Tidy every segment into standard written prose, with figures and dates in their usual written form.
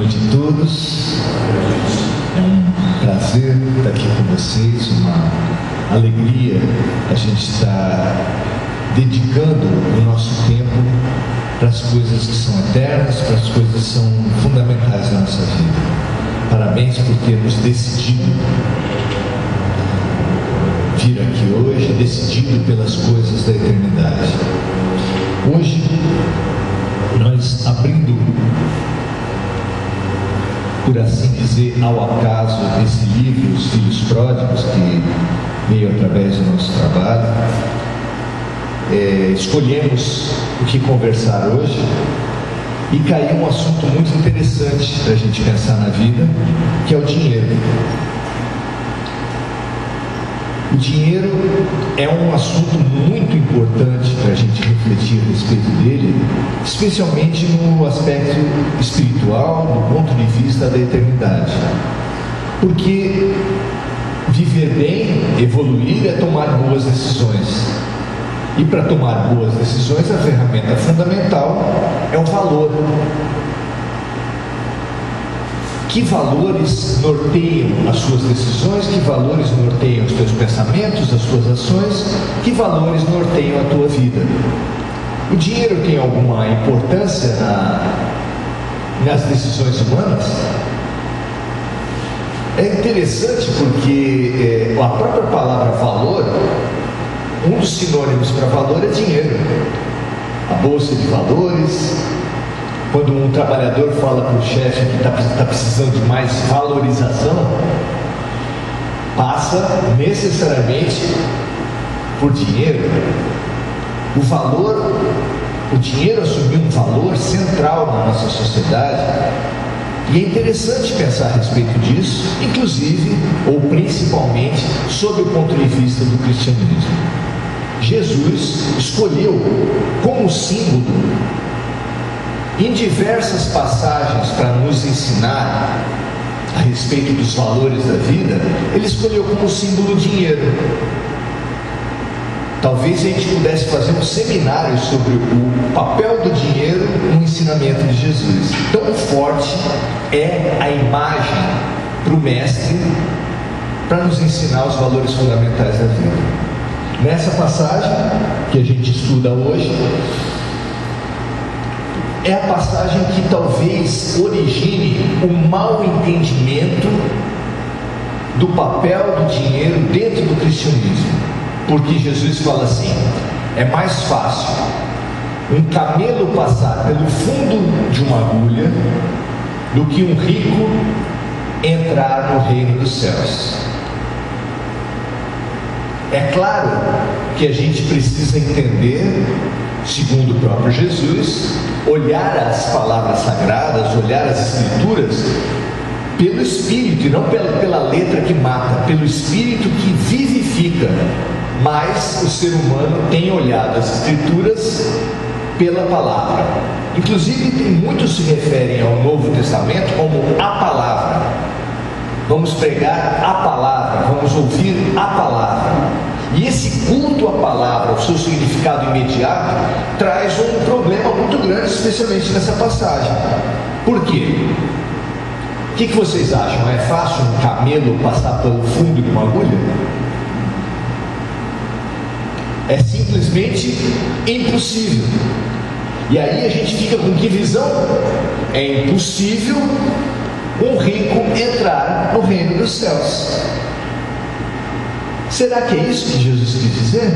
noite a todos. É um prazer estar aqui com vocês, uma alegria a gente estar dedicando o nosso tempo para as coisas que são eternas, para as coisas que são fundamentais na nossa vida. Parabéns por termos decidido vir aqui hoje, decidido pelas coisas da eternidade. Hoje, nós abrindo, por assim dizer, ao acaso, esse livro, Os Filhos Pródigos, que veio através do nosso trabalho, escolhemos o que conversar hoje e caiu um assunto muito interessante para a gente pensar na vida, que é o dinheiro. O dinheiro é um assunto muito importante para a gente refletir a respeito dele, especialmente no aspecto espiritual, do ponto de vista da eternidade. Porque viver bem, evoluir, é tomar boas decisões. E para tomar boas decisões, a ferramenta fundamental é o valor. Que valores norteiam as suas decisões? Que valores norteiam os teus pensamentos, as tuas ações? Que valores norteiam a tua vida? O dinheiro tem alguma importância nas decisões humanas? É interessante porque a própria palavra valor, um dos sinônimos para valor é dinheiro. A bolsa de valores. Quando um trabalhador fala para o chefe que está precisando de mais valorização, passa necessariamente por dinheiro. O dinheiro assumiu um valor central na nossa sociedade, e é interessante pensar a respeito disso, inclusive, ou principalmente, sob o ponto de vista do cristianismo. Jesus escolheu como símbolo, em diversas passagens para nos ensinar a respeito dos valores da vida, ele escolheu como símbolo o dinheiro. Talvez a gente pudesse fazer um seminário sobre o papel do dinheiro no ensinamento de Jesus. Tão forte é a imagem para o mestre para nos ensinar os valores fundamentais da vida. Nessa passagem que a gente estuda hoje, é a passagem que talvez origine o mau entendimento do papel do dinheiro dentro do cristianismo. Porque Jesus fala assim: é mais fácil um camelo passar pelo fundo de uma agulha do que um rico entrar no reino dos céus. É claro que a gente precisa entender, segundo o próprio Jesus, olhar as palavras sagradas, olhar as escrituras pelo Espírito e não pela letra que mata, pelo Espírito que vivifica. Mas o ser humano tem olhado as escrituras pela palavra. Inclusive, muitos se referem ao Novo Testamento como a palavra. Vamos pregar a palavra, vamos ouvir a palavra. E esse culto à palavra, o seu significado imediato, traz um problema muito grande, especialmente nessa passagem. Por quê? O que vocês acham? É fácil um camelo passar pelo fundo de uma agulha? É simplesmente impossível. E aí a gente fica com que visão? É impossível um rico entrar no reino dos céus. Será que é isso que Jesus quis dizer?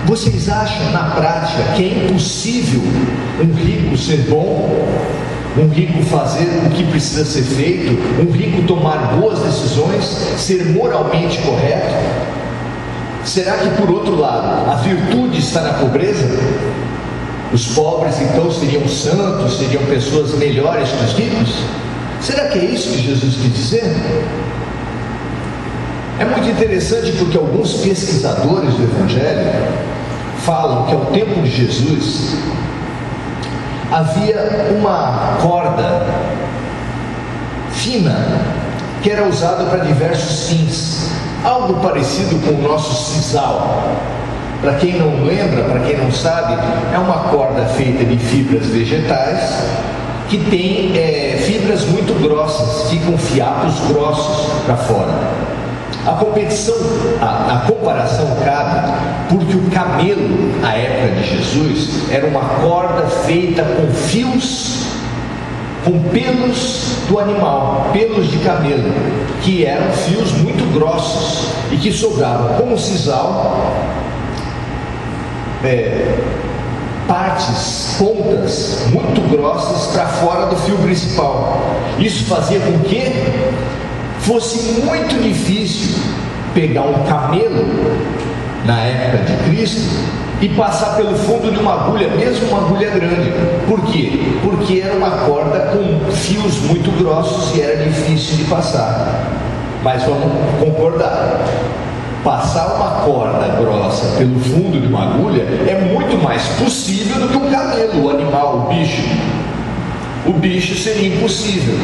Vocês acham na prática que é impossível um rico ser bom, um rico fazer o que precisa ser feito, um rico tomar boas decisões, ser moralmente correto? Será que, por outro lado, a virtude está na pobreza? Os pobres então seriam santos, seriam pessoas melhores que os ricos? Será que é isso que Jesus quis dizer? É muito interessante porque alguns pesquisadores do Evangelho falam que ao tempo de Jesus havia uma corda fina que era usada para diversos fins, algo parecido com o nosso sisal. Para quem não lembra, para quem não sabe, é uma corda feita de fibras vegetais que tem fibras muito grossas, ficam fiapos grossos para fora. A comparação cabe porque o camelo, na época de Jesus, era uma corda feita com fios, com pelos do animal, pelos de camelo, que eram fios muito grossos e que sobravam como sisal, pontas muito grossas para fora do fio principal. Isso fazia com que fosse muito difícil pegar um camelo na época de Cristo e passar pelo fundo de uma agulha, mesmo uma agulha grande. Por quê? Porque era uma corda com fios muito grossos e era difícil de passar. Mas vamos concordar, passar uma corda grossa pelo fundo de uma agulha é muito mais possível do que um camelo, o animal, o bicho. O bicho seria impossível.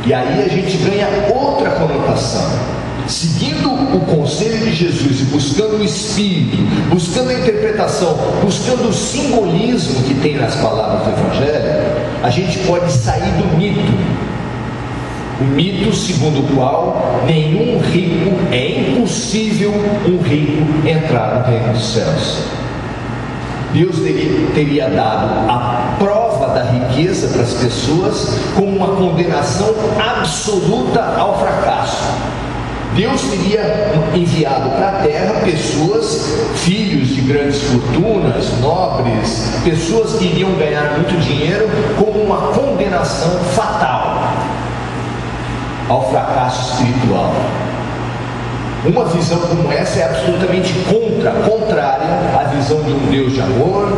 E aí a gente ganha outra conotação. Seguindo o conselho de Jesus e buscando o Espírito, buscando a interpretação, buscando o simbolismo que tem nas palavras do Evangelho, a gente pode sair do mito. O mito segundo o qual nenhum rico, é impossível um rico entrar no reino dos céus. Deus teria dado a prova da riqueza para as pessoas como uma condenação absoluta ao fracasso. Deus teria enviado para a terra pessoas, filhos de grandes fortunas, nobres, pessoas que iriam ganhar muito dinheiro, como uma condenação fatal ao fracasso espiritual. Uma visão como essa é absolutamente contrária à visão de um Deus de amor,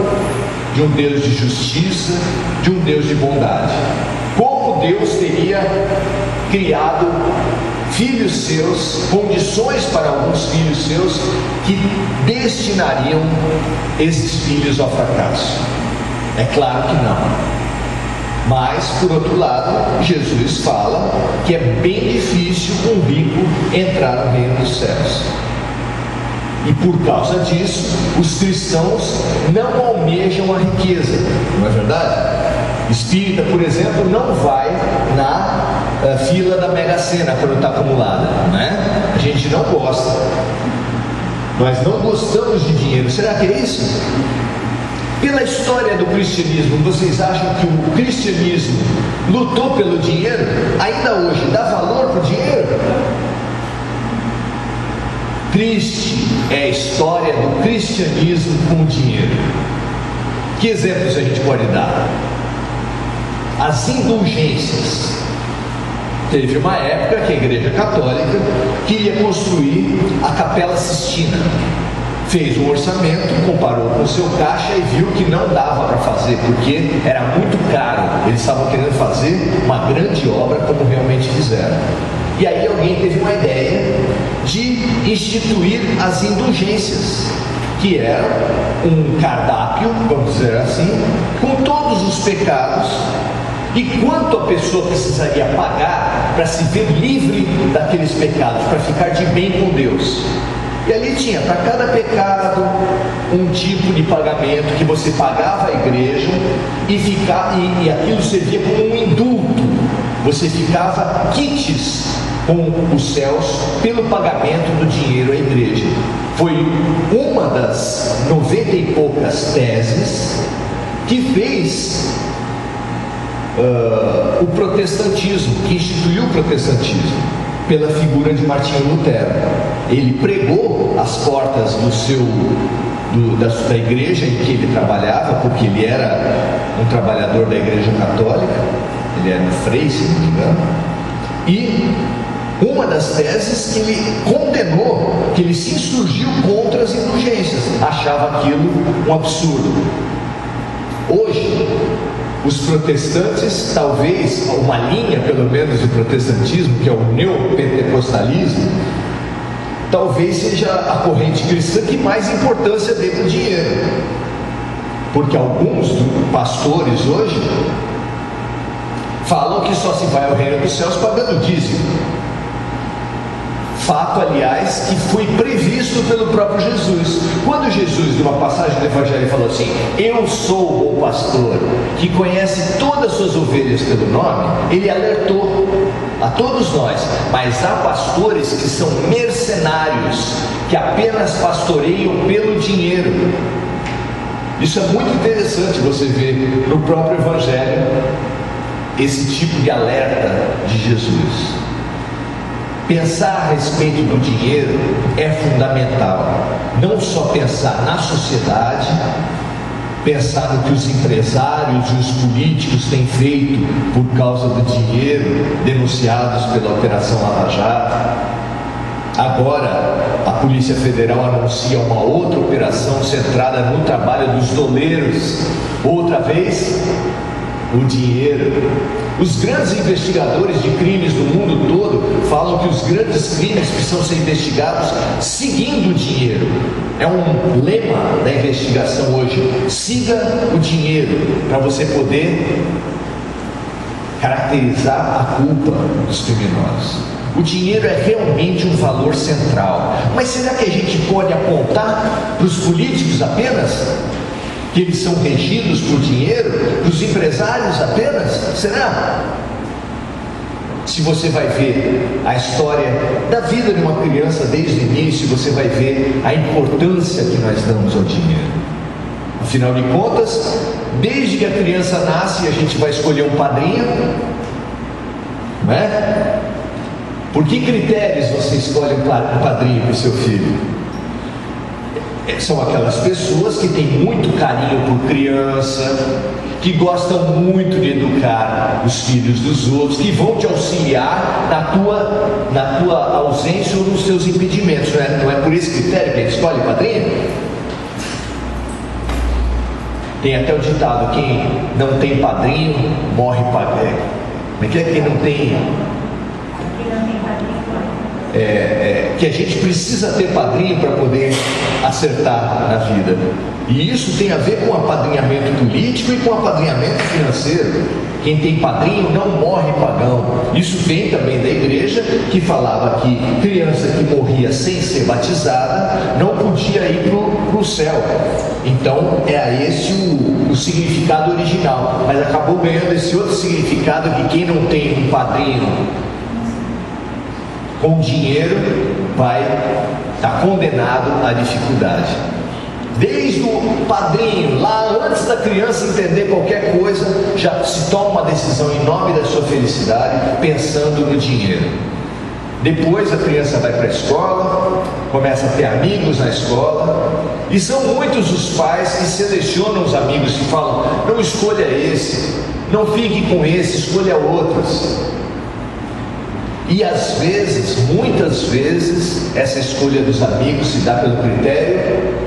de um Deus de justiça, de um Deus de bondade. Como Deus teria criado filhos seus, condições para alguns filhos seus que destinariam esses filhos ao fracasso? É claro que não. Mas, por outro lado, Jesus fala que é bem difícil um rico entrar no reino dos céus. E por causa disso, os cristãos não almejam a riqueza, não é verdade? Espírita, por exemplo, não vai na fila da Mega Sena quando está acumulada, não é? A gente não gosta. Nós não gostamos de dinheiro. Será que é isso? Pela história do cristianismo, vocês acham que o cristianismo lutou pelo dinheiro? Ainda hoje, dá valor para o dinheiro? Triste é a história do cristianismo com o dinheiro. Que exemplos a gente pode dar? As indulgências. Teve uma época que a Igreja Católica queria construir a Capela Sistina. Fez um orçamento, comparou com o seu caixa e viu que não dava para fazer, porque era muito caro. Eles estavam querendo fazer uma grande obra como realmente fizeram. E aí alguém teve uma ideia de instituir as indulgências, que era um cardápio, vamos dizer assim, com todos os pecados e quanto a pessoa precisaria pagar para se ver livre daqueles pecados, para ficar de bem com Deus. E ali tinha para cada pecado um tipo de pagamento que você pagava à igreja e aquilo servia como um indulto. Você ficava quites com os céus pelo pagamento do dinheiro à igreja. Foi uma das 90 e poucas teses que fez o protestantismo, que instituiu o protestantismo, pela figura de Martinho Lutero. Ele pregou as portas da igreja em que ele trabalhava, porque ele era um trabalhador da igreja católica, ele era um frei, se não me engano, e uma das teses que ele condenou, que ele se insurgiu contra as indulgências, achava aquilo um absurdo. Hoje, os protestantes, talvez uma linha pelo menos do protestantismo, que é o neopentecostalismo, talvez seja a corrente cristã que mais importância dê para o dinheiro, porque alguns pastores hoje falam que só se vai ao reino dos céus pagando dízimo. Fato, aliás, que foi previsto pelo próprio Jesus. Quando Jesus, numa passagem do Evangelho, falou assim: eu sou o bom pastor, que conhece todas as suas ovelhas pelo nome, ele alertou a todos nós. Mas há pastores que são mercenários, que apenas pastoreiam pelo dinheiro. Isso é muito interessante você ver no próprio Evangelho esse tipo de alerta de Jesus. Pensar a respeito do dinheiro é fundamental. Não só pensar na sociedade, pensar no que os empresários e os políticos têm feito por causa do dinheiro, denunciados pela Operação Lava Jato. Agora, a Polícia Federal anuncia uma outra operação centrada no trabalho dos doleiros. Outra vez, o dinheiro. Os grandes investigadores de crimes do mundo todo falam que os grandes crimes precisam ser investigados seguindo o dinheiro. É um lema da investigação hoje: siga o dinheiro, para você poder caracterizar a culpa dos criminosos. O dinheiro é realmente um valor central. Mas será que a gente pode apontar para os políticos apenas que eles são regidos por dinheiro, dos empresários apenas? Será? Se você vai ver a história da vida de uma criança desde o início, você vai ver a importância que nós damos ao dinheiro. Afinal de contas, desde que a criança nasce, a gente vai escolher um padrinho, não é? Por que critérios você escolhe um padrinho para o seu filho? São aquelas pessoas que têm muito carinho por criança, que gostam muito de educar os filhos dos outros, que vão te auxiliar na tua ausência ou nos teus impedimentos. Não é por esse critério que a gente escolhe padrinho? Tem até o ditado: quem não tem padrinho morre padrinho. Como é que quem não tem? Que a gente precisa ter padrinho para poder acertar na vida. E isso tem a ver com apadrinhamento político e com apadrinhamento financeiro. Quem tem padrinho não morre pagão. Isso vem também da igreja, que falava que criança que morria sem ser batizada não podia ir para o céu. Então é esse o significado original, mas acabou ganhando esse outro significado, que quem não tem um padrinho com dinheiro vai estar condenado à dificuldade. Desde o padrinho, lá antes da criança entender qualquer coisa, já se toma uma decisão em nome da sua felicidade, pensando no dinheiro. Depois a criança vai para a escola, começa a ter amigos na escola, e são muitos os pais que selecionam os amigos, que falam: não escolha esse, não fique com esse, escolha outros. E às vezes, muitas vezes, essa escolha dos amigos se dá pelo critério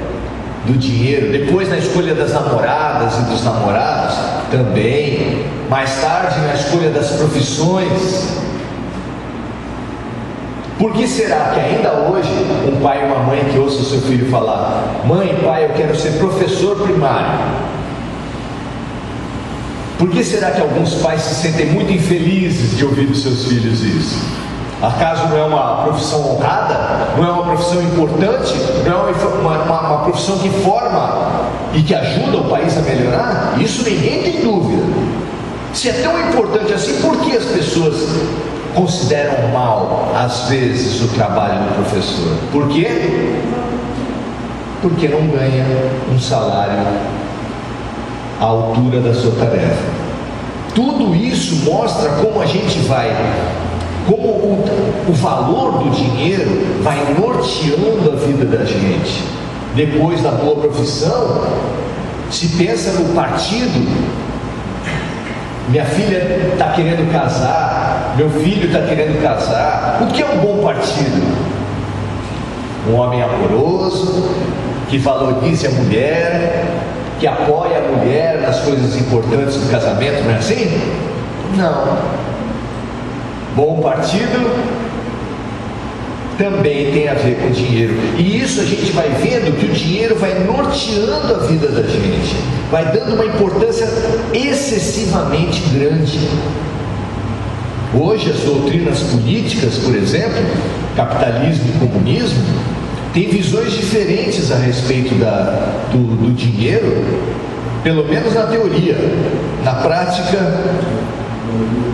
do dinheiro. Depois, na escolha das namoradas e dos namorados também. Mais tarde, na escolha das profissões. Por que será que ainda hoje um pai e uma mãe que ouça o seu filho falar: mãe, pai, eu quero ser professor primário? Por que será que alguns pais se sentem muito infelizes de ouvir dos seus filhos isso? Acaso não é uma profissão honrada? Não é uma profissão importante? Não é uma profissão que forma e que ajuda o país a melhorar? Isso ninguém tem dúvida. Se é tão importante assim, por que as pessoas consideram mal, às vezes, o trabalho do professor? Por quê? Porque não ganha um salário à altura da sua tarefa. Tudo isso mostra como a gente vai, como o valor do dinheiro vai norteando a vida da gente. Depois da boa profissão, se pensa no partido. Minha filha está querendo casar, meu filho está querendo casar. O que é um bom partido? Um homem amoroso, que valorize a mulher, que apoia a mulher nas coisas importantes do casamento, não é assim? Não. Bom partido também tem a ver com dinheiro. E isso a gente vai vendo que o dinheiro vai norteando a vida da gente, vai dando uma importância excessivamente grande. Hoje as doutrinas políticas, por exemplo, capitalismo e comunismo, tem visões diferentes a respeito do dinheiro, pelo menos na teoria. Na prática,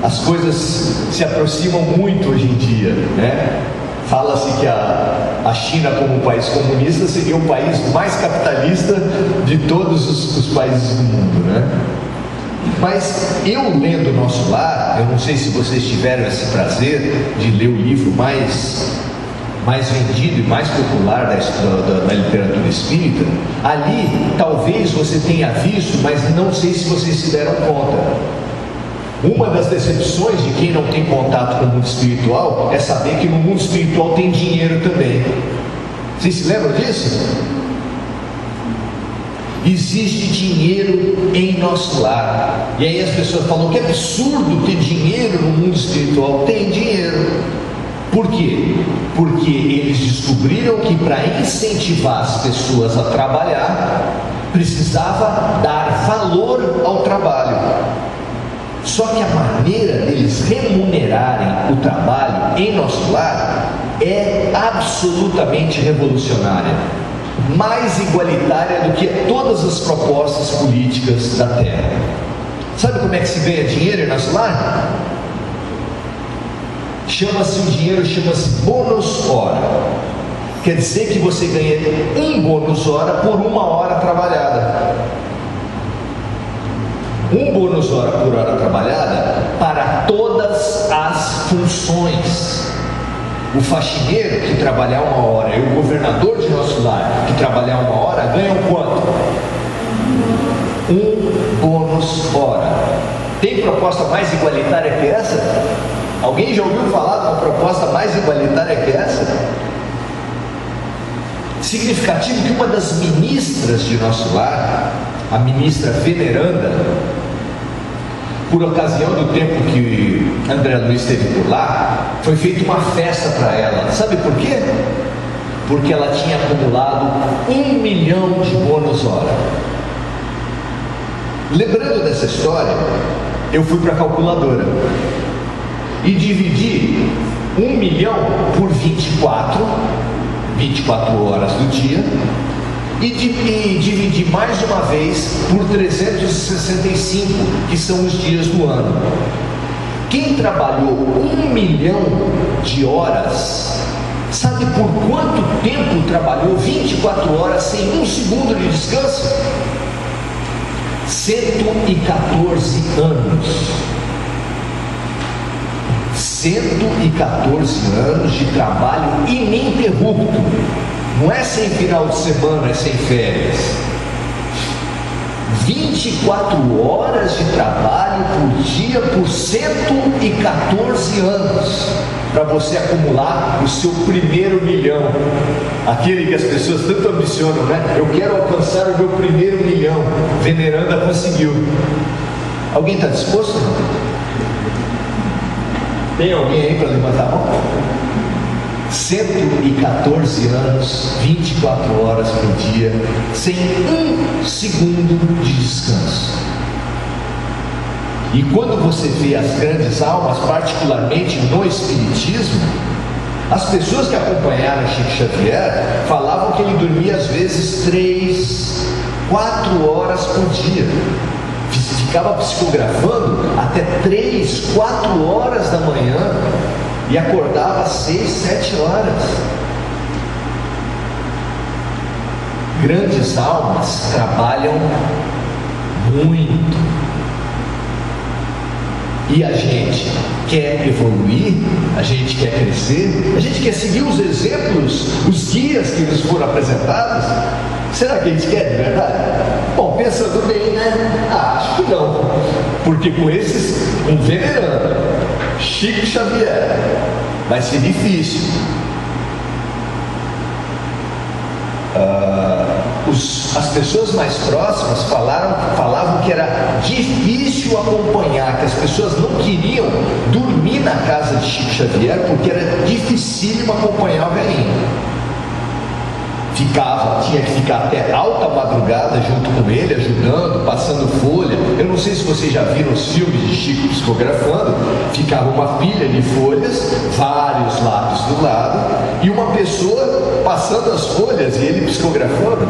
as coisas se aproximam muito hoje em dia, né? Fala-se que a China, como um país comunista, seria o país mais capitalista de todos os países do mundo, né? Mas eu lendo o Nosso Lar, eu não sei se vocês tiveram esse prazer de ler o livro mais vendido e mais popular da literatura espírita. Ali, talvez você tenha visto, mas não sei se vocês se deram conta. Uma das decepções de quem não tem contato com o mundo espiritual é saber que no mundo espiritual tem dinheiro também. Vocês se lembram disso? Existe dinheiro em Nosso Lar. E aí as pessoas falam que é absurdo ter dinheiro no mundo espiritual. Tem dinheiro. Por quê? Porque eles descobriram que para incentivar as pessoas a trabalhar, precisava dar valor ao trabalho. Só que a maneira deles remunerarem o trabalho em Nosso Lar é absolutamente revolucionária, mais igualitária do que todas as propostas políticas da Terra. Sabe como é que se ganha dinheiro em Nosso Lar? O dinheiro chama-se bônus hora. Quer dizer que você ganha um bônus hora por uma hora trabalhada. Um bônus hora por hora trabalhada para todas as funções. O faxineiro que trabalhar uma hora e o governador de Nosso Lar que trabalhar uma hora ganham quanto? Um bônus hora. Tem proposta mais igualitária que essa? Alguém já ouviu falar de uma proposta mais igualitária que essa? Significativo que uma das ministras de Nosso Lar, a ministra veneranda, por ocasião do tempo que André Luiz esteve por lá, foi feita uma festa para ela. Sabe por quê? Porque ela tinha acumulado 1 milhão de bônus hora. Lembrando dessa história, eu fui para a calculadora e dividi 1 milhão por 24 horas do dia, e dividi mais uma vez por 365, que são os dias do ano. Quem trabalhou 1 milhão de horas, sabe por quanto tempo trabalhou 24 horas sem um segundo de descanso? 114 anos. 114 anos de trabalho ininterrupto. Não é sem final de semana, é sem férias. 24 horas de trabalho por dia por 114 anos, para você acumular o seu primeiro milhão. Aquele que as pessoas tanto ambicionam, né? Eu quero alcançar o meu primeiro milhão. Veneranda conseguiu. Alguém está disposto? Tem alguém aí para levantar a mão? 114 anos, 24 horas por dia, sem um segundo de descanso. E quando você vê as grandes almas, particularmente no Espiritismo, as pessoas que acompanharam Chico Xavier falavam que ele dormia às vezes 3, 4 horas por dia. Ficava psicografando até 3, 4 horas da manhã e acordava às 6, 7 horas. Grandes almas trabalham muito. E a gente quer evoluir, a gente quer crescer, a gente quer seguir os exemplos, os guias que nos foram apresentados. Será que a gente quer de verdade? Bom, pensando bem, né? Acho que não. Porque com venerando Chico Xavier, vai ser difícil. As pessoas mais próximas falavam que era difícil acompanhar, que as pessoas não queriam dormir na casa de Chico Xavier porque era dificílimo acompanhar o velhinho. tinha que ficar até alta madrugada junto com ele, ajudando, passando folha. Eu não sei se vocês já viram os filmes de Chico psicografando. Ficava uma pilha de folhas, vários lápis do lado, e uma pessoa passando as folhas e ele psicografando.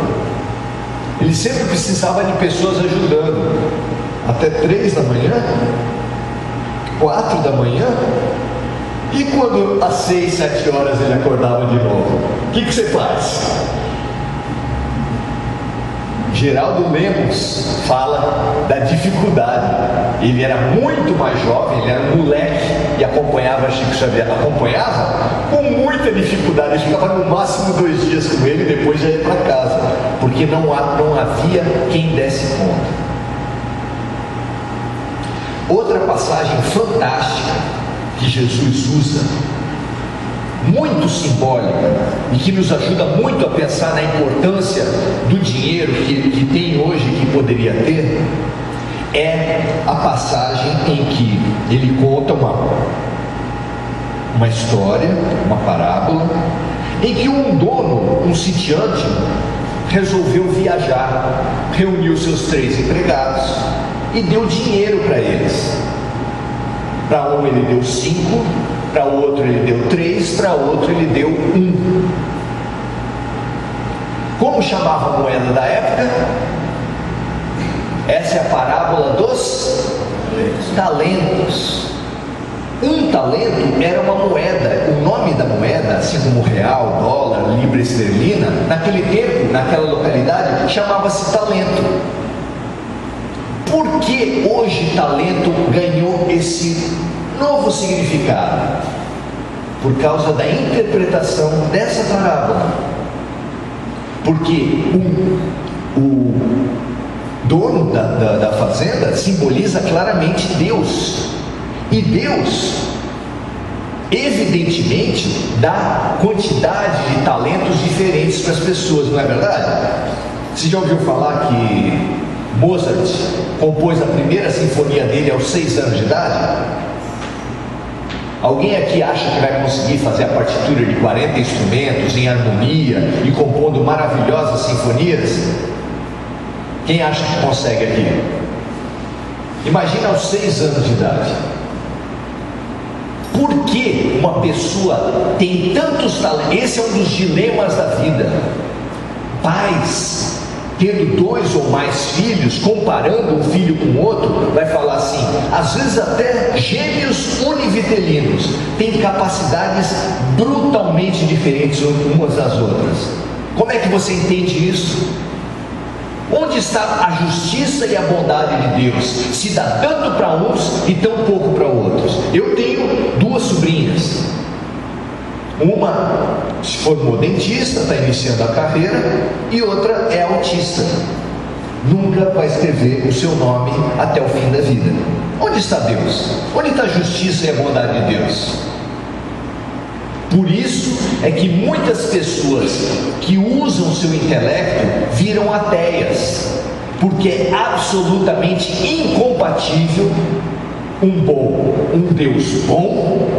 Ele sempre precisava de pessoas ajudando, até 3 da manhã, 4 da manhã. E quando às 6, 7 horas ele acordava de novo, o que você faz? Geraldo Lemos fala da dificuldade. Ele era muito mais jovem, ele era um moleque e acompanhava Chico Xavier. Acompanhava com muita dificuldade. Ele ficava no máximo 2 dias com ele e depois já ia para casa, porque não havia quem desse conta. Outra passagem fantástica que Jesus usa, muito simbólica, e que nos ajuda muito a pensar na importância do dinheiro que tem hoje e que poderia ter, é a passagem em que ele conta uma história, uma parábola, em que um dono, um sitiante, resolveu viajar, reuniu seus 3 empregados e deu dinheiro para eles. Para um ele deu 5, para outro ele deu 3, para outro ele deu 1. Como chamava a moeda da época? Essa é a parábola dos talentos. Um talento era uma moeda. O nome da moeda, assim como real, dólar, libra esterlina, naquele tempo, naquela localidade, chamava-se talento. Por que hoje talento ganhou esse novo significado? Por causa da interpretação dessa parábola. Porque o dono da fazenda simboliza claramente Deus. E Deus, evidentemente, dá quantidade de talentos diferentes para as pessoas, não é verdade? Você já ouviu falar que Mozart compôs a primeira sinfonia dele aos 6 anos de idade? Alguém aqui acha que vai conseguir fazer a partitura de 40 instrumentos em harmonia e compondo maravilhosas sinfonias? Quem acha que consegue aqui? Imagina aos 6 anos de idade. Por que uma pessoa tem tantos talentos? Esse é um dos dilemas da vida. Pais, tendo 2 ou mais filhos, comparando um filho com o outro, vai falar assim, às vezes até gêmeos univitelinos têm capacidades brutalmente diferentes umas das outras. Como é que você entende isso? Onde está a justiça e a bondade de Deus? Se dá tanto para uns e tão pouco para outros. Eu tenho 2 sobrinhas. Uma se formou dentista, está iniciando a carreira, e outra é autista. Nunca vai escrever o seu nome até o fim da vida. Onde está Deus? Onde está a justiça e a bondade de Deus? Por isso é que muitas pessoas que usam o seu intelecto viram ateias, porque é absolutamente incompatível um Deus bom,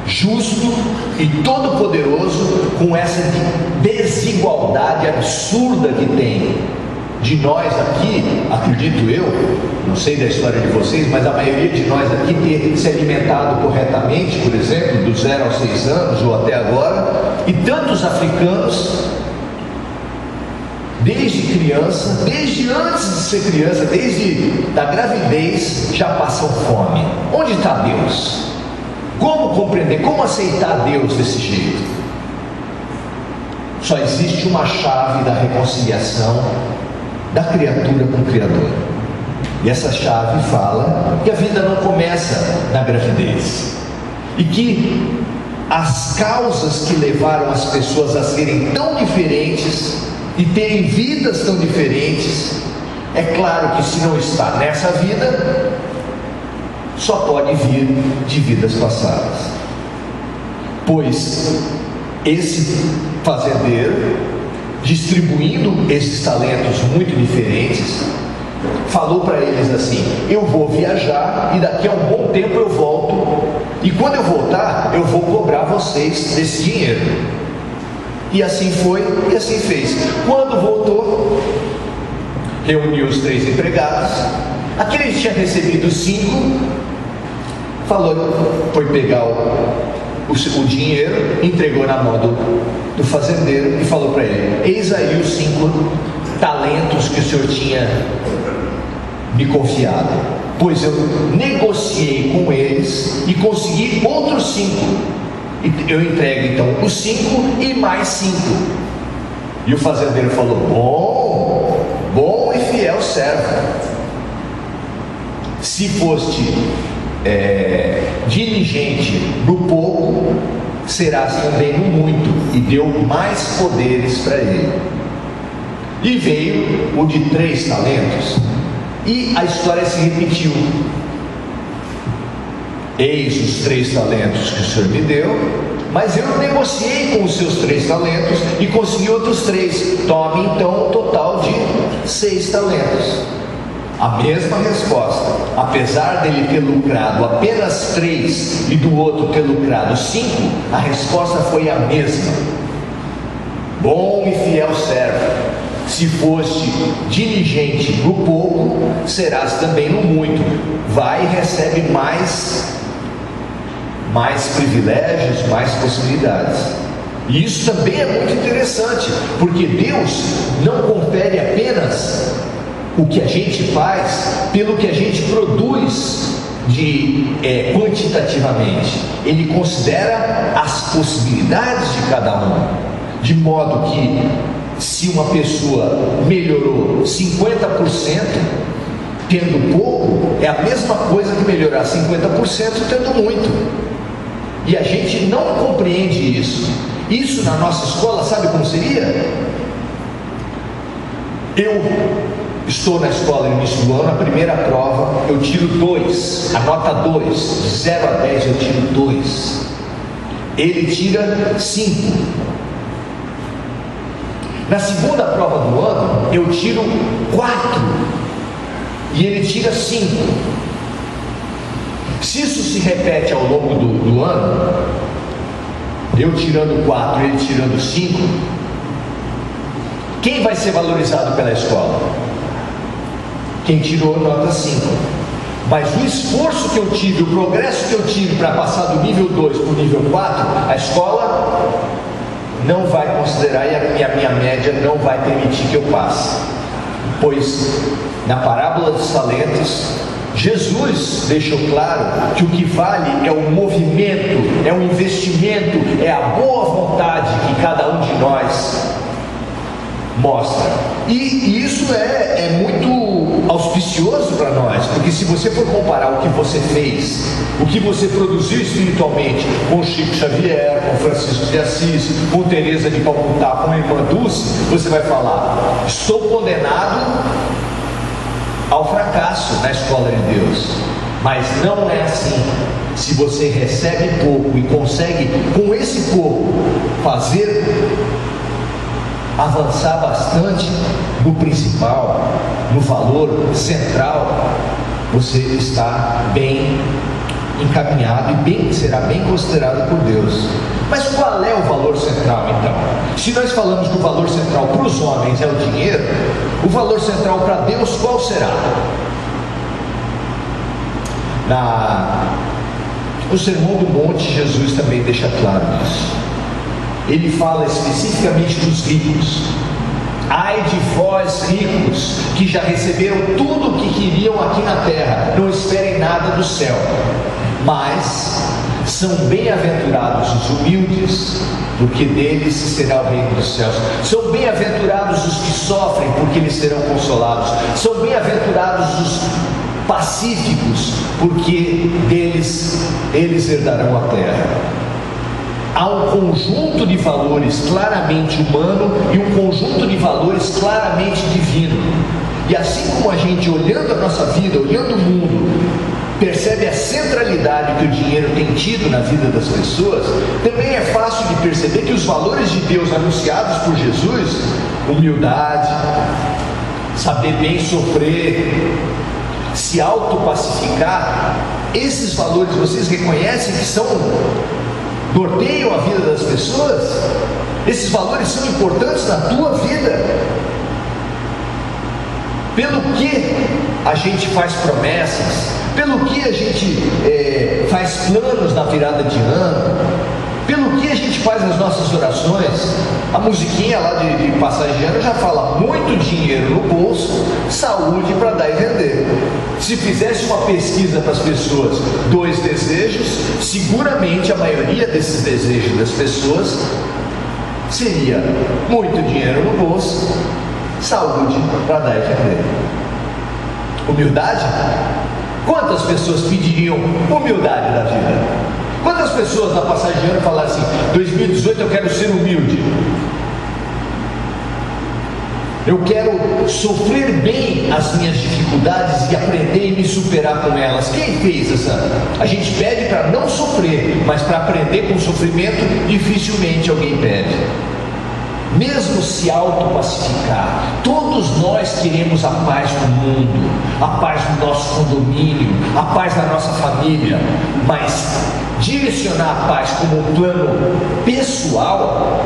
justo e todo-poderoso com essa desigualdade absurda que tem. De nós aqui, acredito eu, não sei da história de vocês, mas a maioria de nós aqui ter se alimentado corretamente, por exemplo, do 0 aos 6 anos ou até agora, e tantos africanos, desde criança, desde antes de ser criança, desde da gravidez, já passam fome. Onde está Deus? Como compreender, como aceitar Deus desse jeito? Só existe uma chave da reconciliação da criatura com o Criador. E essa chave fala que a vida não começa na gravidez. E que as causas que levaram as pessoas a serem tão diferentes e terem vidas tão diferentes, é claro que se não está nessa vida, só pode vir de vidas passadas. Pois esse fazendeiro, distribuindo esses talentos muito diferentes, falou para eles assim: eu vou viajar e daqui a um bom tempo eu volto, e quando eu voltar eu vou cobrar vocês desse dinheiro. E assim foi, e assim fez. Quando voltou, reuniu os 3 empregados. Aquele que tinha recebido 5, falou, foi pegar o dinheiro, entregou na mão do fazendeiro e falou para ele: eis aí os 5 talentos que o senhor tinha me confiado, pois eu negociei com eles e consegui outros 5. Eu entrego então os 5 e mais 5. E o fazendeiro falou: bom e fiel servo, se foste diligente no pouco, serás também no muito. E deu mais poderes para ele. E veio o de 3 talentos, e a história se repetiu. Eis os 3 talentos que o Senhor me deu, mas eu negociei com os seus 3 talentos e consegui outros 3. Tome então um total de 6 talentos. A mesma resposta. Apesar dele ter lucrado apenas 3 e do outro ter lucrado 5, a resposta foi a mesma. Bom e fiel servo, se foste diligente no pouco, serás também no muito. Vai e recebe mais privilégios, mais possibilidades. E isso também é muito interessante, porque Deus não confere apenas o que a gente faz pelo que a gente produz quantitativamente. Ele considera as possibilidades de cada um, de modo que se uma pessoa melhorou 50% tendo pouco, é a mesma coisa que melhorar 50% tendo muito. E a gente não compreende isso. Isso na nossa escola, sabe como seria? Eu estou na escola no início do ano, a primeira prova eu tiro 2, a nota 2, de 0 a 10 eu tiro 2. Ele tira 5. Na segunda prova do ano eu tiro 4 e ele tira 5. Se isso se repete ao longo do ano, eu tirando 4 e ele tirando 5, quem vai ser valorizado pela escola? Quem tirou nota 5. Mas o esforço que eu tive, o progresso que eu tive para passar do nível 2 para o nível 4, a escola não vai considerar e a minha média não vai permitir que eu passe. Pois na parábola dos talentos, Jesus deixou claro que o que vale é o movimento, é o investimento, é a boa vontade que cada um de nós mostra. E isso é muito auspicioso para nós, porque se você for comparar o que você fez, o que você produziu espiritualmente com Chico Xavier, com Francisco de Assis, com Teresa de Calcutá, com a irmã Dulce, você vai falar: estou condenado ao fracasso na escola de Deus. Mas não é assim. Se você recebe pouco e consegue com esse pouco fazer avançar bastante no principal, no valor central, você está bem encaminhado e será bem considerado por Deus. Mas qual é o valor central então? Se nós falamos que o valor central para os homens é o dinheiro, o valor central para Deus qual será? No Sermão do Monte, Jesus também deixa claro isso. Ele fala especificamente dos ricos. Ai de vós ricos, que já receberam tudo o que queriam aqui na terra, não esperem nada do céu. Mas são bem-aventurados os humildes, porque deles será o reino dos céus. São bem-aventurados os que sofrem, porque eles serão consolados. São bem-aventurados os pacíficos, porque eles herdarão a terra. Há um conjunto de valores claramente humano e um conjunto de valores claramente divino. E assim como a gente, olhando a nossa vida, olhando o mundo, percebe a centralidade que o dinheiro tem tido na vida das pessoas, também é fácil de perceber que os valores de Deus anunciados por Jesus, humildade, saber bem sofrer, se autopacificar, esses valores vocês reconhecem que norteiam a vida das pessoas? Esses valores são importantes na tua vida. Pelo que a gente faz promessas, pelo que a gente faz planos na virada de ano, pelo que a gente faz as nossas orações. A musiquinha lá de passagem de ano já fala: muito dinheiro no bolso, saúde para dar e vender. Se fizesse uma pesquisa para as pessoas, 2 desejos, seguramente a maioria desses desejos das pessoas seria muito dinheiro no bolso, saúde para dar e vender. Humildade? Quantas pessoas pediriam humildade da vida? Quantas pessoas na passagem de ano falaram assim: 2018 eu quero ser humilde, eu quero sofrer bem as minhas dificuldades e aprender e me superar com elas? Quem fez essa? A gente pede para não sofrer, mas para aprender com o sofrimento, dificilmente alguém pede. Mesmo se autopacificar, todos nós queremos a paz do mundo, a paz do nosso condomínio, a paz da nossa família, mas direcionar a paz como um plano pessoal,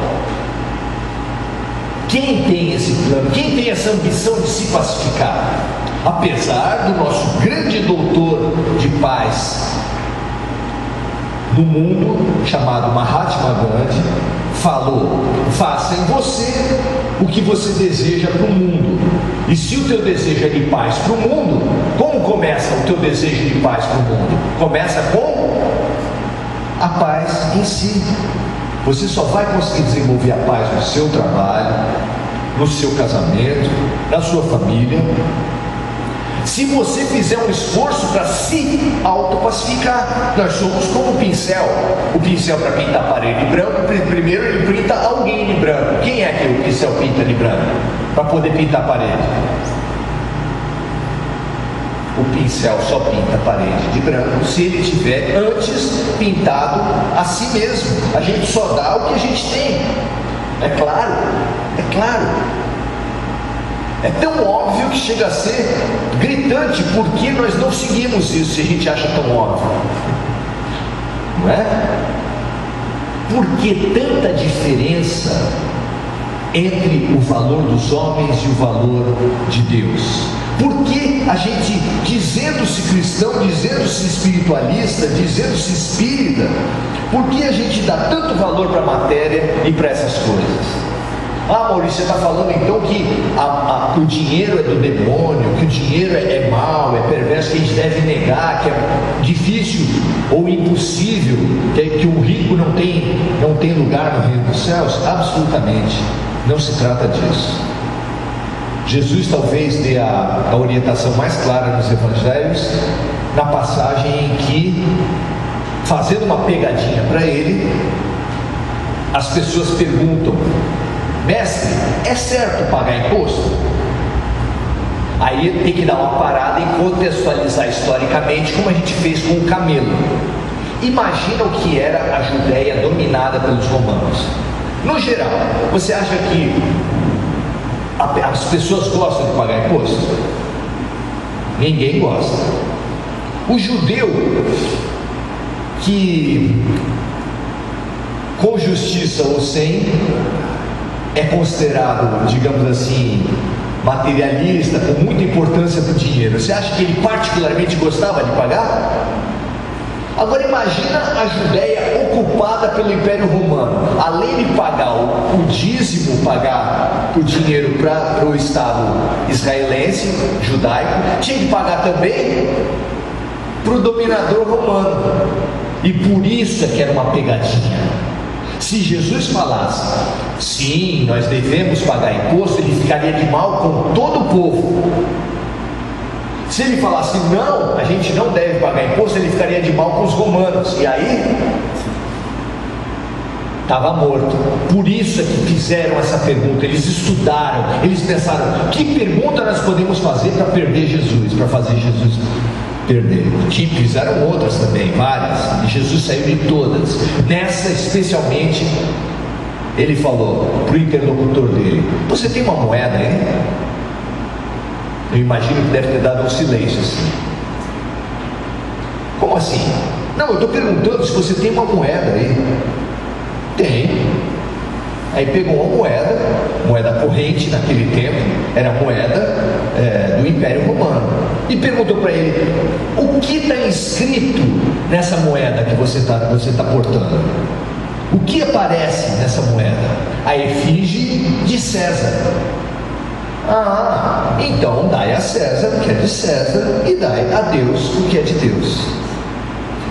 quem tem esse plano, quem tem essa ambição de se pacificar? Apesar do nosso grande doutor de paz no mundo, chamado Mahatma Gandhi, falou: faça em você o que você deseja para o mundo. E se o teu desejo é de paz para o mundo, como começa o teu desejo de paz para o mundo? Começa com a paz em si. Você só vai conseguir desenvolver a paz no seu trabalho, no seu casamento, na sua família, se você fizer um esforço para se autopacificar. Nós somos como o pincel para pintar a parede de branco. Primeiro ele pinta alguém de branco. Quem é que o pincel pinta de branco para poder pintar a parede? O pincel só pinta a parede de branco se ele tiver antes pintado a si mesmo. A gente só dá o que a gente tem. É claro. É tão óbvio que chega a ser gritante. Por que nós não seguimos isso se a gente acha tão óbvio? Não é? Por que tanta diferença entre o valor dos homens e o valor de Deus? Por que a gente, dizendo-se cristão, dizendo-se espiritualista, dizendo-se espírita, por que a gente dá tanto valor para a matéria e para essas coisas? Ah, Maurício, você está falando então que o dinheiro é do demônio, que o dinheiro é mau, é perverso, que a gente deve negar, que é difícil ou impossível, que o rico não tem lugar no reino dos céus? Absolutamente, não se trata disso. Jesus talvez dê a orientação mais clara nos evangelhos, na passagem em que, fazendo uma pegadinha para ele, as pessoas perguntam: mestre, é certo pagar imposto? Aí ele tem que dar uma parada e contextualizar historicamente, como a gente fez com o camelo. Imagina o que era a Judéia dominada pelos romanos. No geral, você acha que as pessoas gostam de pagar imposto? Ninguém gosta. O judeu que, com justiça ou sem, é considerado, digamos assim, materialista, com muita importância para o dinheiro, você acha que ele particularmente gostava de pagar? Agora imagina a Judéia ocupada pelo Império Romano. Além de pagar o dízimo, pagar o dinheiro para o Estado israelense, judaico, tinha que pagar também para o dominador romano. E por isso é que era uma pegadinha. Se Jesus falasse: sim, nós devemos pagar imposto, ele ficaria de mal com todo o povo. Se ele falasse: não, a gente não deve pagar imposto, ele ficaria de mal com os romanos. E aí estava morto. Por isso é que fizeram essa pergunta. Eles estudaram, eles pensaram: que pergunta nós podemos fazer para perder Jesus, para fazer Jesus perder? Que fizeram outras também, várias, e Jesus saiu de todas. Nessa especialmente, ele falou para o interlocutor dele: você tem uma moeda aí? Eu imagino que deve ter dado um silêncio assim. Como assim? Não, eu estou perguntando se você tem uma moeda aí. Tem. Aí pegou uma moeda corrente naquele tempo, era moeda do Império Romano, e perguntou para ele: o que está escrito nessa moeda que você tá portando? O que aparece nessa moeda? A efígie de César. Ah, então dai a César o que é de César e dai a Deus o que é de Deus.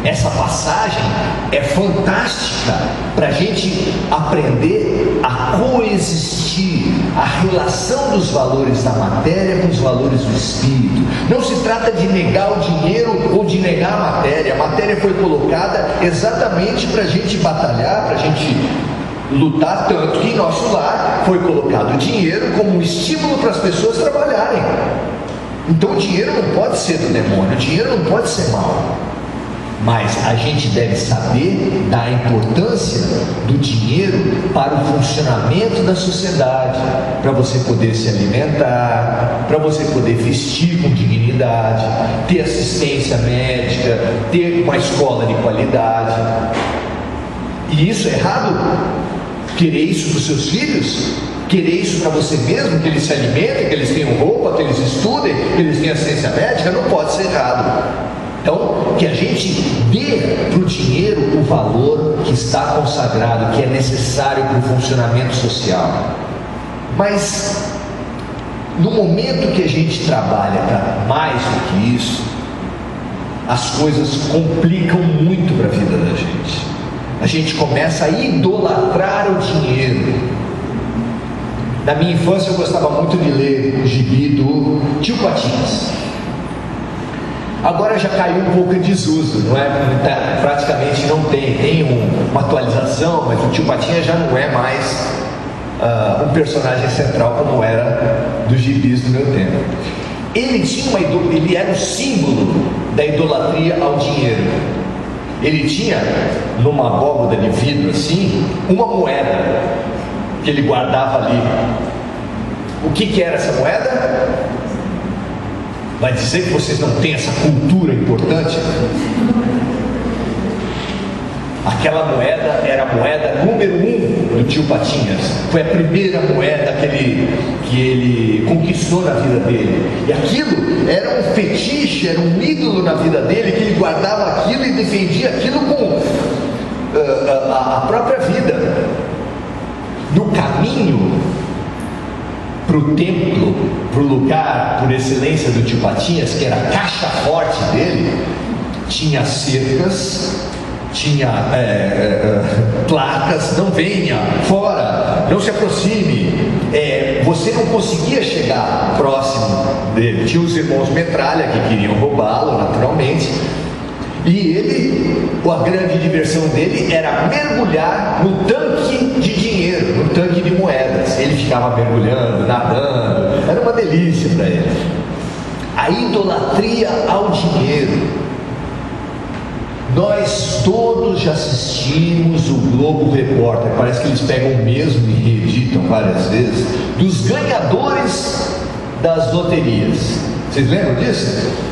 Essa passagem é fantástica para a gente aprender a coexistir, a relação dos valores da matéria com os valores do espírito. Não se trata de negar o dinheiro ou de negar a matéria. A matéria foi colocada exatamente para a gente batalhar, para a gente lutar, tanto que em nosso lar foi colocado o dinheiro como um estímulo para as pessoas trabalharem. Então o dinheiro não pode ser do demônio, o dinheiro não pode ser mau. Mas a gente deve saber da importância do dinheiro para o funcionamento da sociedade, para você poder se alimentar, para você poder vestir com dignidade, ter assistência médica, ter uma escola de qualidade. E isso é errado? Querer isso para os seus filhos? Querer isso para você mesmo? Que eles se alimentem, que eles tenham roupa, que eles estudem, que eles tenham assistência médica? Não pode ser errado. Então, que a gente dê para o dinheiro o valor que está consagrado, que é necessário para o funcionamento social. Mas, no momento que a gente trabalha para mais do que isso, as coisas complicam muito para a vida da gente. A gente começa a idolatrar o dinheiro. Na minha infância eu gostava muito de ler o gibi do Tio Patinhas. Agora já caiu um pouco em desuso, não é? Praticamente não tem uma atualização, mas o Tio Patinhas já não é mais um personagem central como era dos gibis do meu tempo. Ele era o símbolo da idolatria ao dinheiro. Ele tinha numa abóboda de vidro assim uma moeda que ele guardava ali. O que era essa moeda? Vai dizer que vocês não têm essa cultura importante? Aquela moeda era a moeda número 1 do Tio Patinhas. Foi a primeira moeda que ele conquistou na vida dele. E aquilo era um fetiche, era um ídolo na vida dele, que ele guardava aquilo e defendia aquilo com a própria vida. No caminho para o templo, para o lugar por excelência do Tio Patinhas, que era a caixa forte dele, tinha cercas, tinha placas: não venha, fora, não se aproxime. Você não conseguia chegar próximo dele. Tinha os irmãos Metralha que queriam roubá-lo, naturalmente. E a grande diversão dele era mergulhar no tanque de dinheiro, no tanque de moedas. Ele ficava mergulhando, nadando, era uma delícia para ele. A idolatria ao dinheiro. Nós todos já assistimos o Globo Repórter, parece que eles pegam o mesmo e reeditam várias vezes, dos ganhadores das loterias. Vocês lembram disso?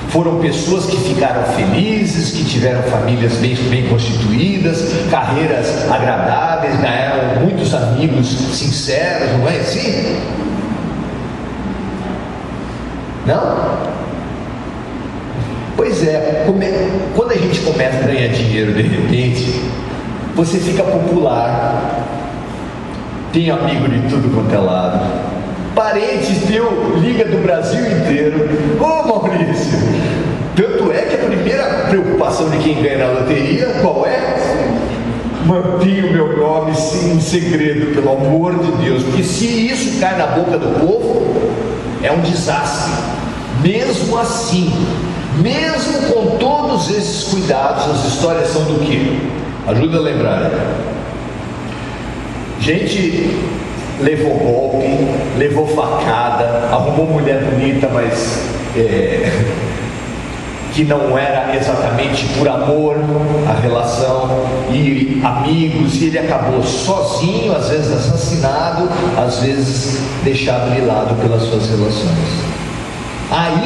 Foram pessoas que ficaram felizes, que tiveram famílias bem constituídas, carreiras agradáveis, ganharam muitos amigos sinceros, não é assim? Não? Pois é, quando a gente começa a ganhar dinheiro de repente, você fica popular, tem amigo de tudo quanto é lado. Parente teu liga do Brasil inteiro. Ô Maurício! Tanto é que a primeira preocupação de quem ganha na loteria, qual é? Mantenha o meu nome em segredo, pelo amor de Deus, porque se isso cai na boca do povo, é um desastre. Mesmo assim, mesmo com todos esses cuidados, as histórias são do quê? Ajuda a lembrar. Gente levou golpe, levou facada, arrumou mulher bonita, mas que não era exatamente por amor a relação, e amigos, e ele acabou sozinho, às vezes assassinado, às vezes deixado de lado pelas suas relações.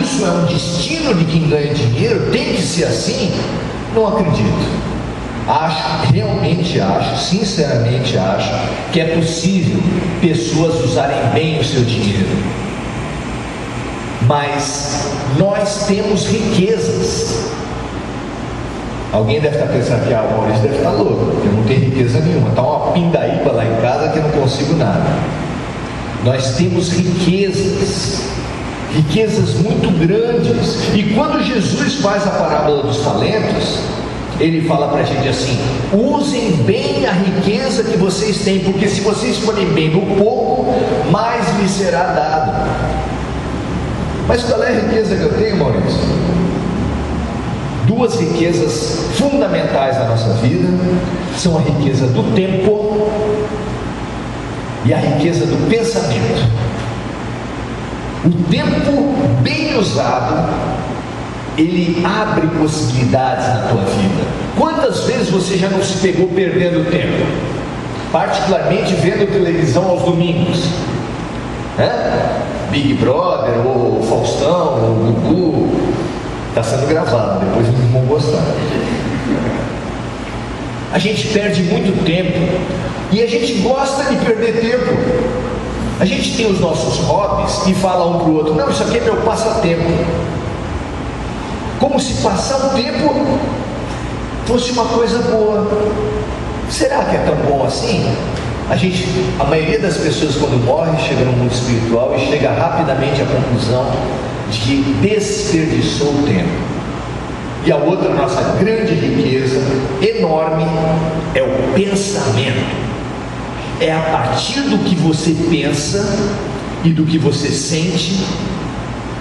Isso é um destino de quem ganha dinheiro? Tem que ser assim? Não acredito. realmente acho, sinceramente acho, que é possível pessoas usarem bem o seu dinheiro. Mas nós temos riquezas. Alguém deve estar pensando que o Maurício deve estar louco, porque não tem riqueza nenhuma, está uma pindaíba lá em casa que eu não consigo nada. Nós temos riquezas muito grandes, e quando Jesus faz a parábola dos talentos, ele fala para a gente assim: usem bem a riqueza que vocês têm, porque se vocês forem bem no pouco, mais lhes será dado. Mas qual é a riqueza que eu tenho, Maurício? Duas riquezas fundamentais na nossa vida são a riqueza do tempo e a riqueza do pensamento. O tempo bem usado, ele abre possibilidades na tua vida. Quantas vezes você já não se pegou perdendo tempo, particularmente vendo televisão aos domingos, né? Big Brother, ou Faustão, ou Gugu. Está sendo gravado, depois vocês vão gostar. A gente perde muito tempo, e a gente gosta de perder tempo. A gente tem os nossos hobbies e fala um para o outro: não, isso aqui é meu passatempo. Como se passar o tempo fosse uma coisa boa. Será que é tão bom assim? A maioria das pessoas, quando morre, chega no mundo espiritual e chega rapidamente à conclusão de que desperdiçou o tempo. E a outra nossa grande riqueza, enorme, é o pensamento. É a partir do que você pensa e do que você sente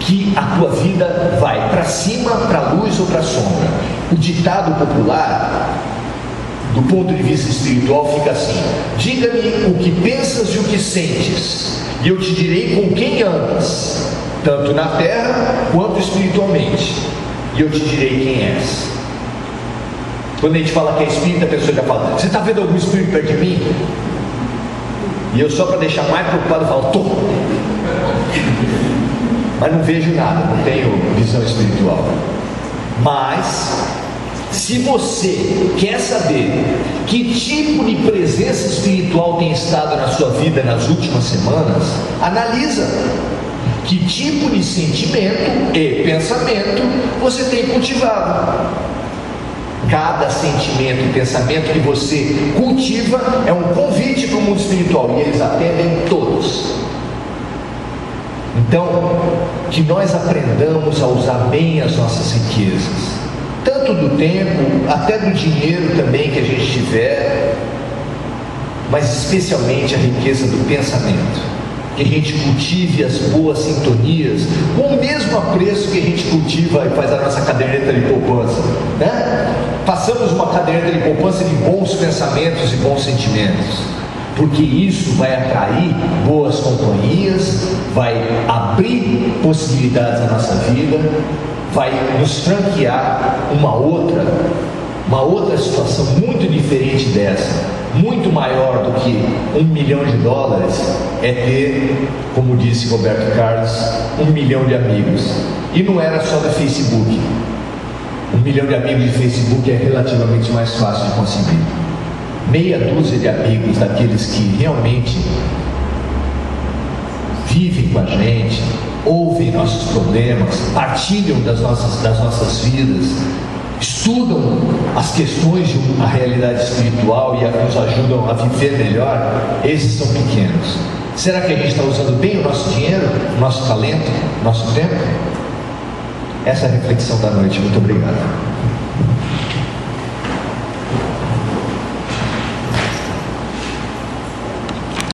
que a tua vida vai para cima, para a luz ou para a sombra. O ditado popular, do ponto de vista espiritual, fica assim: diga-me o que pensas e o que sentes, e eu te direi com quem andas, tanto na terra quanto espiritualmente, e eu te direi quem és. Quando a gente fala que é espírita, a pessoa já fala: você está vendo algum espírito perto de mim? E eu, só para deixar mais preocupado, falo: estou. Mas não vejo nada, não tenho visão espiritual. Mas se você quer saber que tipo de presença espiritual tem estado na sua vida nas últimas semanas, analisa que tipo de sentimento e pensamento você tem cultivado. Cada sentimento e pensamento que você cultiva é um convite para o mundo espiritual, e eles atendem todos. Então, que nós aprendamos a usar bem as nossas riquezas, tanto do tempo, até do dinheiro também que a gente tiver, mas especialmente a riqueza do pensamento. Que a gente cultive as boas sintonias, com o mesmo apreço que a gente cultiva e faz a nossa caderneta de poupança, né? Façamos uma caderneta de poupança de bons pensamentos e bons sentimentos, porque isso vai atrair boas companhias, vai abrir possibilidades na nossa vida, vai nos franquear uma outra situação muito diferente dessa, muito maior do que $1 milhão, é ter, como disse Roberto Carlos, 1 milhão de amigos. E não era só do Facebook. 1 milhão de amigos de Facebook é relativamente mais fácil de conseguir. Meia dúzia de amigos, daqueles que realmente vivem com a gente, ouvem nossos problemas, partilham das nossas vidas, estudam as questões de uma realidade espiritual e nos ajudam a viver melhor, esses são pequenos. Será que a gente está usando bem o nosso dinheiro, o nosso talento, o nosso tempo? Essa é a reflexão da noite. Muito obrigado.